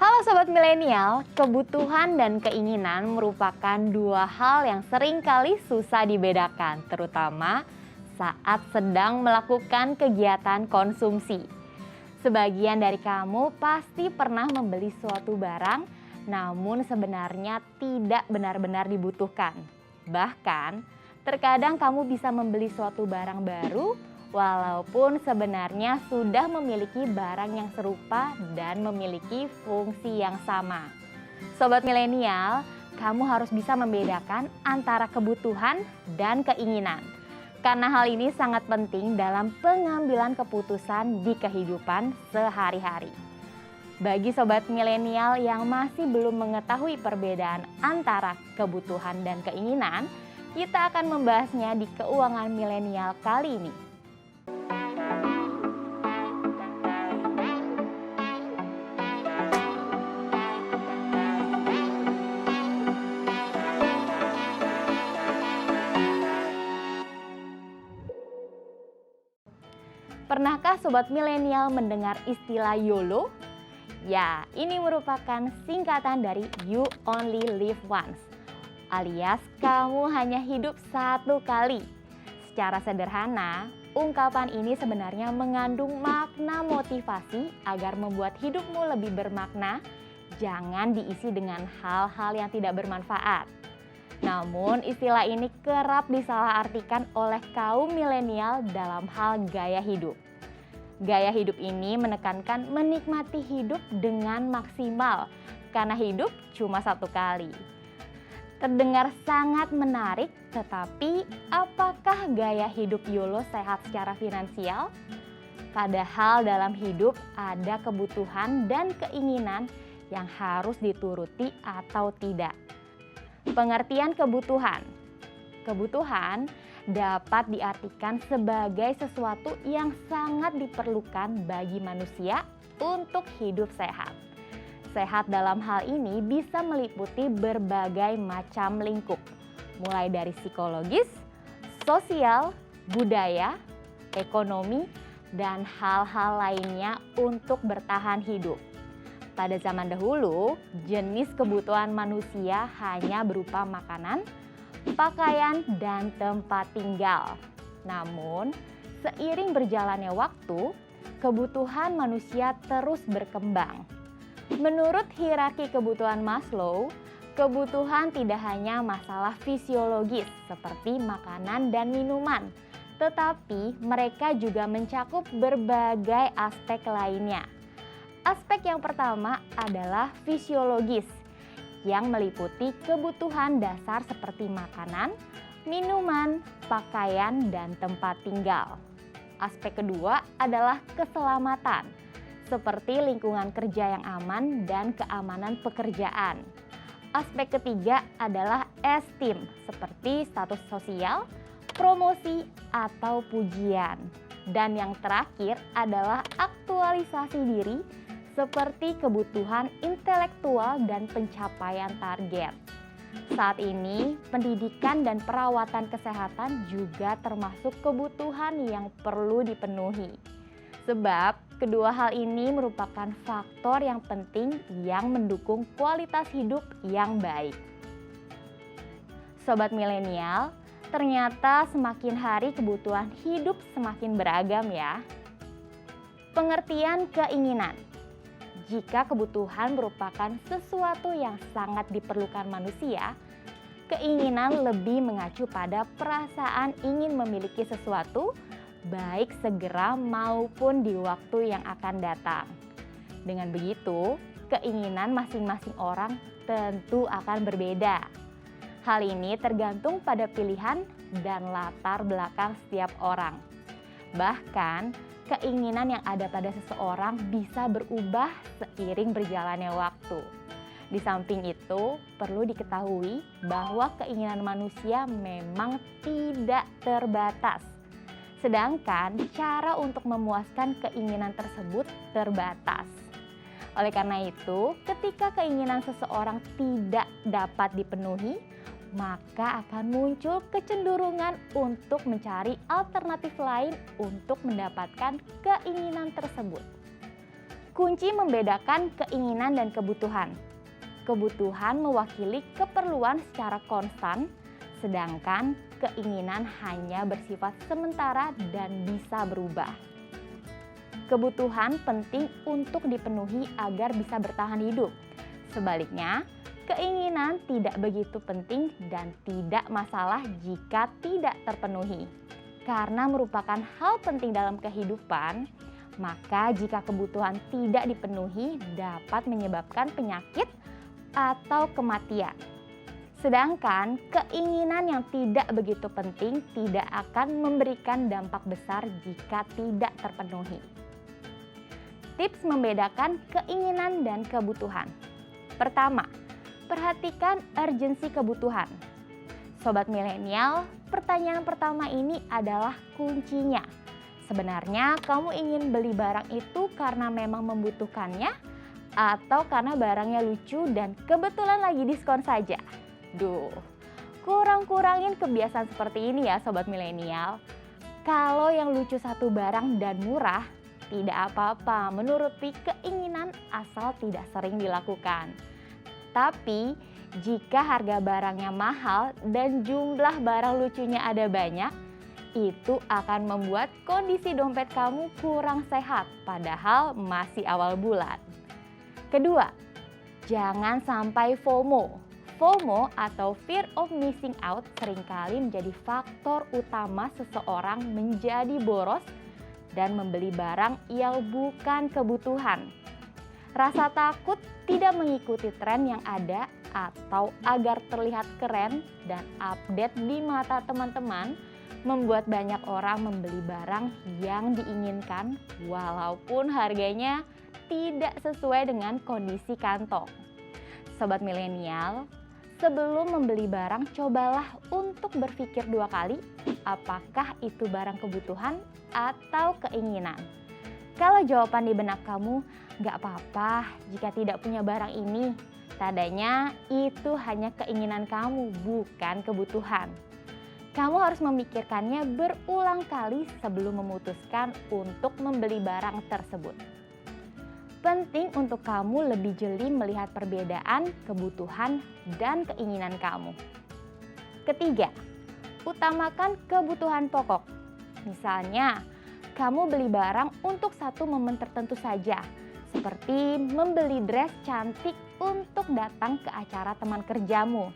Halo Sobat Milenial, kebutuhan dan keinginan merupakan dua hal yang sering kali susah dibedakan, terutama saat sedang melakukan kegiatan konsumsi. Sebagian dari kamu pasti pernah membeli suatu barang, namun sebenarnya tidak benar-benar dibutuhkan. Bahkan, terkadang kamu bisa membeli suatu barang baru, walaupun sebenarnya sudah memiliki barang yang serupa dan memiliki fungsi yang sama. Sobat Milenial, kamu harus bisa membedakan antara kebutuhan dan keinginan. Karena hal ini sangat penting dalam pengambilan keputusan di kehidupan sehari-hari. Bagi Sobat Milenial yang masih belum mengetahui perbedaan antara kebutuhan dan keinginan, kita akan membahasnya di Keuangan Milenial kali ini. Pernahkah Sobat Milenial mendengar istilah YOLO? Ya, ini merupakan singkatan dari You Only Live Once, alias kamu hanya hidup satu kali. Secara sederhana, ungkapan ini sebenarnya mengandung makna motivasi agar membuat hidupmu lebih bermakna, jangan diisi dengan hal-hal yang tidak bermanfaat. Namun istilah ini kerap disalahartikan oleh kaum milenial dalam hal gaya hidup. Gaya hidup ini menekankan menikmati hidup dengan maksimal karena hidup cuma satu kali. Terdengar sangat menarik, tetapi apakah gaya hidup YOLO sehat secara finansial? Padahal dalam hidup ada kebutuhan dan keinginan yang harus dituruti atau tidak. Pengertian kebutuhan. Kebutuhan dapat diartikan sebagai sesuatu yang sangat diperlukan bagi manusia untuk hidup sehat. Sehat dalam hal ini bisa meliputi berbagai macam lingkup, mulai dari psikologis, sosial, budaya, ekonomi, dan hal-hal lainnya untuk bertahan hidup. Pada zaman dahulu, jenis kebutuhan manusia hanya berupa makanan, pakaian, dan tempat tinggal. Namun, seiring berjalannya waktu, kebutuhan manusia terus berkembang. Menurut hierarki kebutuhan Maslow, kebutuhan tidak hanya masalah fisiologis seperti makanan dan minuman, tetapi mereka juga mencakup berbagai aspek lainnya. Aspek yang pertama adalah fisiologis, yang meliputi kebutuhan dasar seperti makanan, minuman, pakaian, dan tempat tinggal. Aspek kedua adalah keselamatan, seperti lingkungan kerja yang aman dan keamanan pekerjaan. Aspek ketiga adalah esteem, seperti status sosial, promosi, atau pujian. Dan yang terakhir adalah aktualisasi diri, seperti kebutuhan intelektual dan pencapaian target. Saat ini, pendidikan dan perawatan kesehatan juga termasuk kebutuhan yang perlu dipenuhi. Sebab, kedua hal ini merupakan faktor yang penting yang mendukung kualitas hidup yang baik. Sobat Milenial, ternyata semakin hari kebutuhan hidup semakin beragam ya. Pengertian keinginan. Jika kebutuhan merupakan sesuatu yang sangat diperlukan manusia, keinginan lebih mengacu pada perasaan ingin memiliki sesuatu, baik segera maupun di waktu yang akan datang. Dengan begitu, keinginan masing-masing orang tentu akan berbeda. Hal ini tergantung pada pilihan dan latar belakang setiap orang. Bahkan, keinginan yang ada pada seseorang bisa berubah seiring berjalannya waktu. Di samping itu, perlu diketahui bahwa keinginan manusia memang tidak terbatas. Sedangkan cara untuk memuaskan keinginan tersebut terbatas. Oleh karena itu, ketika keinginan seseorang tidak dapat dipenuhi, maka akan muncul kecenderungan untuk mencari alternatif lain untuk mendapatkan keinginan tersebut. Kunci membedakan keinginan dan kebutuhan. Kebutuhan mewakili keperluan secara konstan, sedangkan keinginan hanya bersifat sementara dan bisa berubah. Kebutuhan penting untuk dipenuhi agar bisa bertahan hidup. Sebaliknya, keinginan tidak begitu penting dan tidak masalah jika tidak terpenuhi. Karena merupakan hal penting dalam kehidupan, maka jika kebutuhan tidak dipenuhi dapat menyebabkan penyakit atau kematian. Sedangkan keinginan yang tidak begitu penting tidak akan memberikan dampak besar jika tidak terpenuhi. Tips membedakan keinginan dan kebutuhan. Pertama, perhatikan urgensi kebutuhan. Sobat milenial, pertanyaan pertama ini adalah kuncinya. Sebenarnya kamu ingin beli barang itu karena memang membutuhkannya atau karena barangnya lucu dan kebetulan lagi diskon saja? Duh, kurang-kurangin kebiasaan seperti ini ya sobat milenial. Kalau yang lucu satu barang dan murah, tidak apa-apa menuruti keinginan asal tidak sering dilakukan. Tapi jika harga barangnya mahal dan jumlah barang lucunya ada banyak, itu akan membuat kondisi dompet kamu kurang sehat padahal masih awal bulan. Kedua, jangan sampai FOMO. FOMO atau Fear of Missing Out seringkali menjadi faktor utama seseorang menjadi boros dan membeli barang yang bukan kebutuhan. Rasa takut tidak mengikuti tren yang ada atau agar terlihat keren dan update di mata teman-teman membuat banyak orang membeli barang yang diinginkan walaupun harganya tidak sesuai dengan kondisi kantong. Sobat milenial, sebelum membeli barang cobalah untuk berpikir 2 kali apakah itu barang kebutuhan atau keinginan. Kalau jawaban di benak kamu, gak apa-apa jika tidak punya barang ini, tandanya itu hanya keinginan kamu, bukan kebutuhan. Kamu harus memikirkannya berulang kali sebelum memutuskan untuk membeli barang tersebut. Penting untuk kamu lebih jeli melihat perbedaan kebutuhan dan keinginan kamu. Ketiga, utamakan kebutuhan pokok. Misalnya, kamu beli barang untuk satu momen tertentu saja, seperti membeli dress cantik untuk datang ke acara teman kerjamu.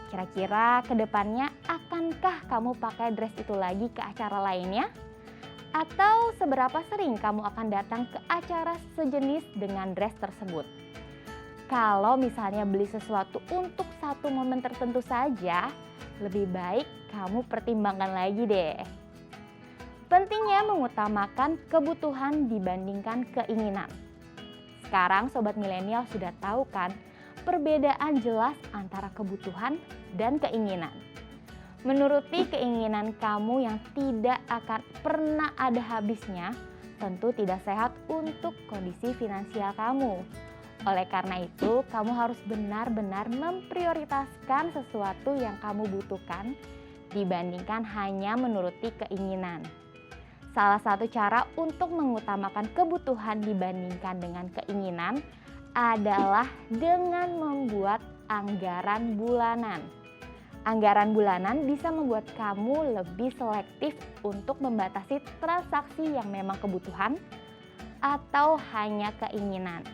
Kira-kira ke depannya akankah kamu pakai dress itu lagi ke acara lainnya? Atau seberapa sering kamu akan datang ke acara sejenis dengan dress tersebut? Kalau misalnya beli sesuatu untuk satu momen tertentu saja, lebih baik kamu pertimbangkan lagi deh. Pentingnya mengutamakan kebutuhan dibandingkan keinginan. Sekarang sobat milenial sudah tahu kan perbedaan jelas antara kebutuhan dan keinginan. Menuruti keinginan kamu yang tidak akan pernah ada habisnya tentu tidak sehat untuk kondisi finansial kamu. Oleh karena itu, kamu harus benar-benar memprioritaskan sesuatu yang kamu butuhkan dibandingkan hanya menuruti keinginan. Salah satu cara untuk mengutamakan kebutuhan dibandingkan dengan keinginan adalah dengan membuat anggaran bulanan. Anggaran bulanan bisa membuat kamu lebih selektif untuk membatasi transaksi yang memang kebutuhan atau hanya keinginan.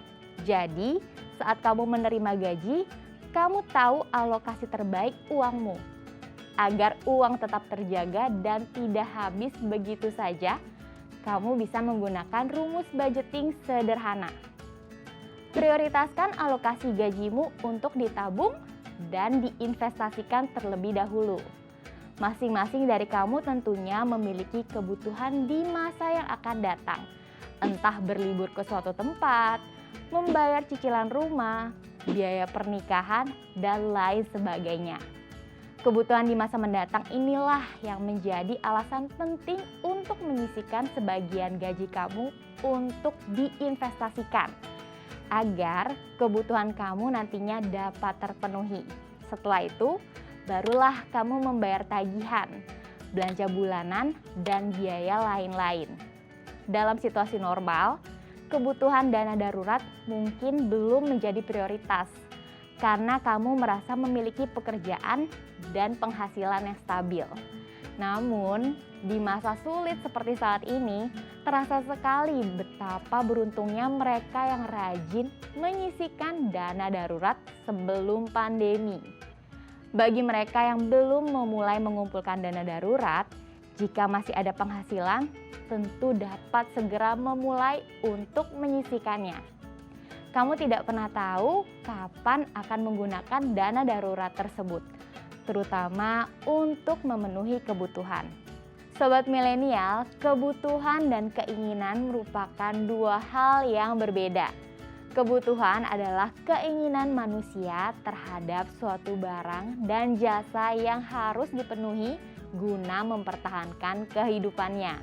Jadi, saat kamu menerima gaji, kamu tahu alokasi terbaik uangmu. Agar uang tetap terjaga dan tidak habis begitu saja, kamu bisa menggunakan rumus budgeting sederhana. Prioritaskan alokasi gajimu untuk ditabung dan diinvestasikan terlebih dahulu. Masing-masing dari kamu tentunya memiliki kebutuhan di masa yang akan datang. Entah berlibur ke suatu tempat, membayar cicilan rumah, biaya pernikahan, dan lain sebagainya. Kebutuhan di masa mendatang inilah yang menjadi alasan penting untuk menyisihkan sebagian gaji kamu untuk diinvestasikan agar kebutuhan kamu nantinya dapat terpenuhi. Setelah itu, barulah kamu membayar tagihan, belanja bulanan, dan biaya lain-lain. Dalam situasi normal, kebutuhan dana darurat mungkin belum menjadi prioritas karena kamu merasa memiliki pekerjaan dan penghasilan yang stabil. Namun, di masa sulit seperti saat ini, terasa sekali betapa beruntungnya mereka yang rajin menyisihkan dana darurat sebelum pandemi. Bagi mereka yang belum memulai mengumpulkan dana darurat, jika masih ada penghasilan, tentu dapat segera memulai untuk menyisihkannya. Kamu tidak pernah tahu kapan akan menggunakan dana darurat tersebut, terutama untuk memenuhi kebutuhan. Sobat milenial, kebutuhan dan keinginan merupakan dua hal yang berbeda. Kebutuhan adalah keinginan manusia terhadap suatu barang dan jasa yang harus dipenuhi guna mempertahankan kehidupannya.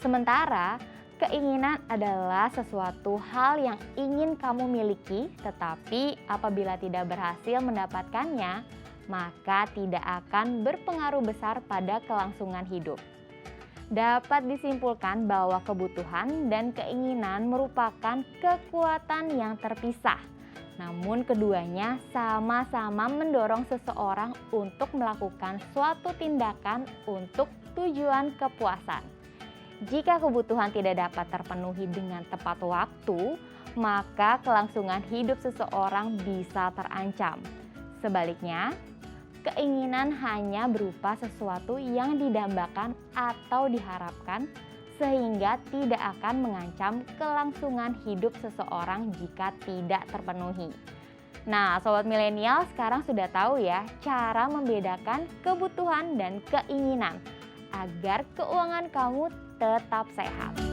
Sementara, keinginan adalah sesuatu hal yang ingin kamu miliki, tetapi apabila tidak berhasil mendapatkannya, maka tidak akan berpengaruh besar pada kelangsungan hidup. Dapat disimpulkan bahwa kebutuhan dan keinginan merupakan kekuatan yang terpisah. Namun keduanya sama-sama mendorong seseorang untuk melakukan suatu tindakan untuk tujuan kepuasan. Jika kebutuhan tidak dapat terpenuhi dengan tepat waktu, maka kelangsungan hidup seseorang bisa terancam. Sebaliknya, keinginan hanya berupa sesuatu yang didambakan atau diharapkan sehingga tidak akan mengancam kelangsungan hidup seseorang jika tidak terpenuhi. Nah, sobat milenial sekarang sudah tahu ya cara membedakan kebutuhan dan keinginan agar keuangan kamu tetap sehat.